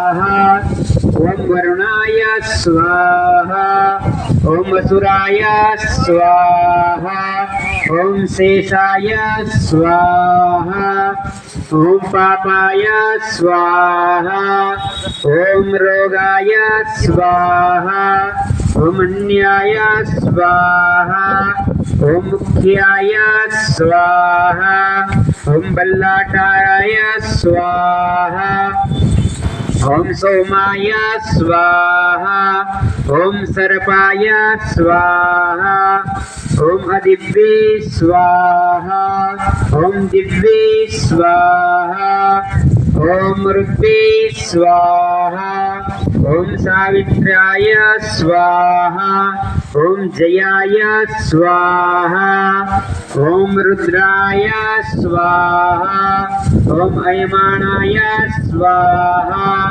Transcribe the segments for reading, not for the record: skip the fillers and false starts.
ओम वरुणाय स्वाहा। ओम असुराय स्वाहा। ओम शेषाय स्वाहा। ओम पापाय स्वाहा। ओम रोगाय स्वाहा। ओम अन्याय स्वाहा। ओम मुख्याय स्वाहा। ओम बल्लाटाय स्वाहा। ओम सोमाय स्वाहा। ओम सर्पाय स्वाहा। ओम अदिव्ये स्वाहा। ओम दिव्ये स्वाहा। ओम ऋग्वे स्वाहा। ओम सावित्र्याय स्वाहा। ओम जयाय स्वाहा। ओम रुद्राय स्वाहा। ओम अयमानाय स्वाहा।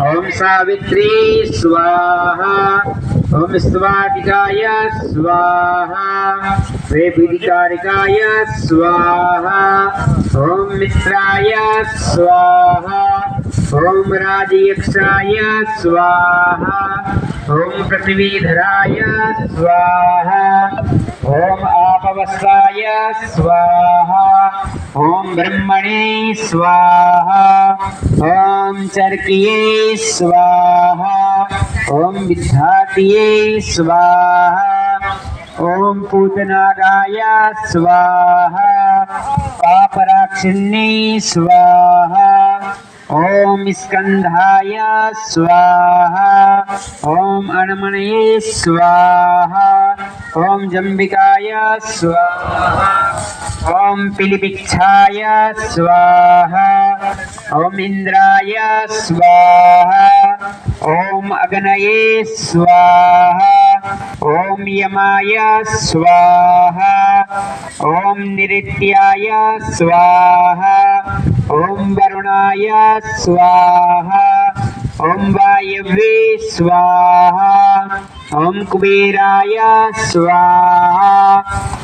ओम सावित्री स्वाहा। ओम स्वातिकाय स्वाहा। वेदिकारिकाय स्वाहा। ओम मित्राय स्वाहा। ओम राजयक्षाय स्वाहा। ओम पृथ्वीधराय स्वाहा। ओम आपवस्साय स्वाहा। ओम ब्रह्मणे स्वाहा। ओम चर्किये स्वाहा। ओम विद्यातिये स्वाहा। ओम पूतनागाय स्वाहा। पापराक्षिण्ये स्वाहा। ओम स्कंधाय स्वाहा। ओम अणमणये स्वाहा। ओम जंबिकाय स्वाहा। ओम पिलिपिच्छाय स्वाहा। ओम इंद्राय स्वाहा। ओम अग्नये स्वाहा। ओम यमाय स्वाहा। ओम निरित्याय स्वाहा। ओम वरुणाय स्वाहा। ओम वायव्ये स्वाहा। ओम कुबेराय स्वाहा।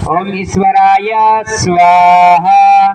ओम ईश्वराय स्वाहा।